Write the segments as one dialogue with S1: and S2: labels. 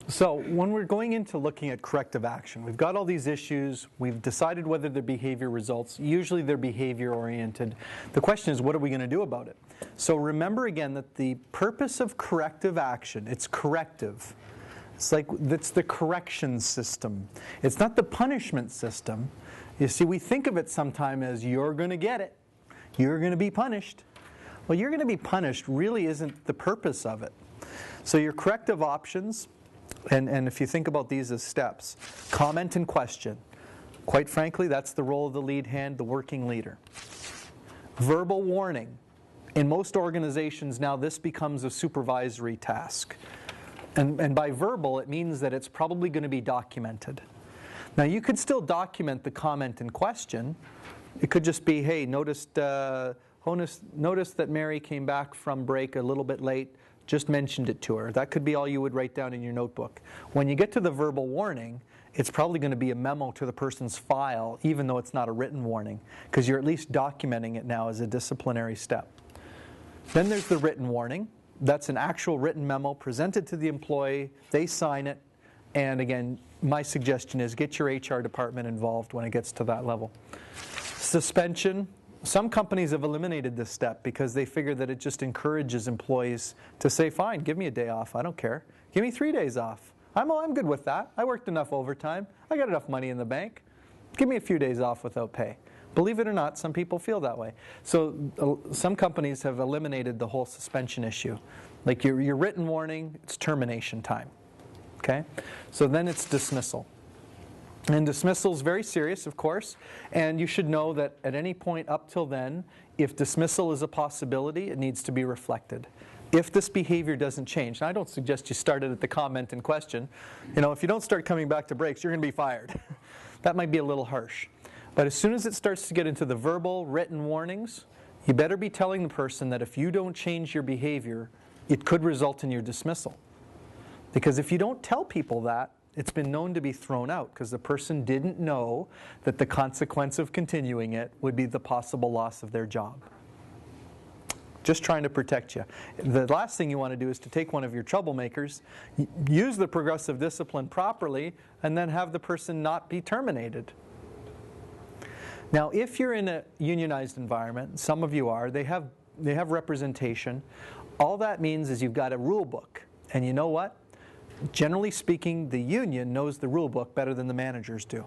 S1: So when we're going into looking at corrective action, we've got all these issues, we've decided whether their behavior results, usually they're behavior oriented. The question is, what are we going to do about it? So remember again that the purpose of corrective action, it's corrective. It's like, it's the correction system. It's not the punishment system. You see, we think of it sometimes as you're going to get it. You're going to be punished. Well, you're going to be punished really isn't the purpose of it. So your corrective options, and if you think about these as steps, comment and question. Quite frankly, that's the role of the lead hand, the working leader. Verbal warning. In most organizations now, this becomes a supervisory task. And by verbal, it means that it's probably going to be documented. Now, you could still document the comment in question. It could just be, hey, noticed that Mary came back from break a little bit late, just mentioned it to her. That could be all you would write down in your notebook. When you get to the verbal warning, it's probably going to be a memo to the person's file, even though it's not a written warning, because you're at least documenting it now as a disciplinary step. Then there's the written warning. That's an actual written memo presented to the employee. They sign it. And again, my suggestion is get your HR department involved when it gets to that level. Suspension. Some companies have eliminated this step because they figure that it just encourages employees to say, fine, give me a day off. I don't care. Give me 3 days off. I'm good with that. I worked enough overtime. I got enough money in the bank. Give me a few days off without pay. Believe it or not, some people feel that way. So some companies have eliminated the whole suspension issue. Like your written warning, it's termination time. Okay? So then it's dismissal. And dismissal is very serious, of course, and you should know that at any point up till then, if dismissal is a possibility, it needs to be reflected. If this behavior doesn't change, and I don't suggest you start it at the comment in question. You know, if you don't start coming back to breaks, you're going to be fired. That might be a little harsh. But as soon as it starts to get into the verbal, written warnings, you better be telling the person that if you don't change your behavior, it could result in your dismissal. Because if you don't tell people that, it's been known to be thrown out because the person didn't know that the consequence of continuing it would be the possible loss of their job. Just trying to protect you. The last thing you want to do is to take one of your troublemakers, use the progressive discipline properly, and then have the person not be terminated. Now, if you're in a unionized environment, some of you are, they have representation. All that means is you've got a rule book. And you know what? Generally speaking, the union knows the rule book better than the managers do.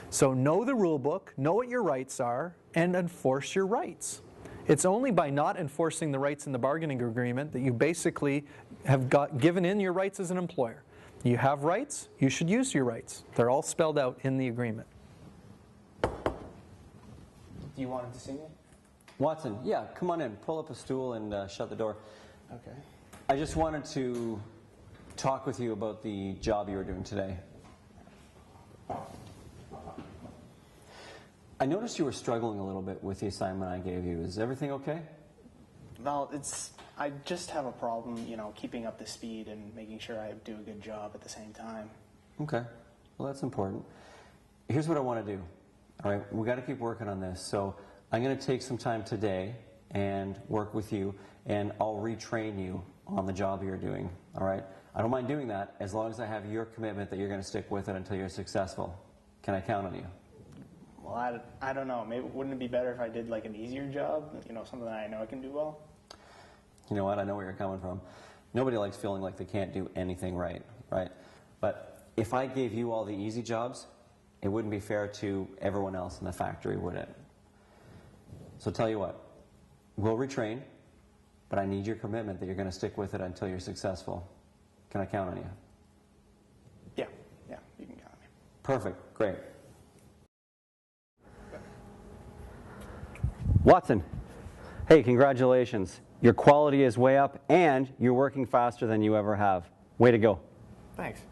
S1: So know the rule book, know what your rights are, and enforce your rights. It's only by not enforcing the rights in the bargaining agreement that you basically have given in your rights as an employer. You have rights, you should use your rights. They're all spelled out in the agreement.
S2: Do you want him to sing it?
S3: Watson, yeah, come on in. Pull up a stool and shut the door.
S2: Okay.
S3: I just wanted to talk with you about the job you were doing today. I noticed you were struggling a little bit with the assignment I gave you. Is everything okay?
S2: Well, I just have a problem, keeping up the speed and making sure I do a good job at the same time.
S3: Okay. Well, that's important. Here's what I want to do. All right, we got to keep working on this. So I'm going to take some time today and work with you, and I'll retrain you on the job you're doing. All right? I don't mind doing that as long as I have your commitment that you're going to stick with it until you're successful. Can I count on you?
S2: Well, I don't know. Maybe wouldn't it be better if I did like an easier job? Something that I know I can do well?
S3: You know what? I know where you're coming from. Nobody likes feeling like they can't do anything right? But if I gave you all the easy jobs, it wouldn't be fair to everyone else in the factory, would it? So tell you what, we'll retrain, but I need your commitment that you're going to stick with it until you're successful. Can I count on you?
S2: Yeah, you can count on me.
S3: Perfect, great. Watson, hey, congratulations. Your quality is way up and you're working faster than you ever have. Way to go.
S2: Thanks.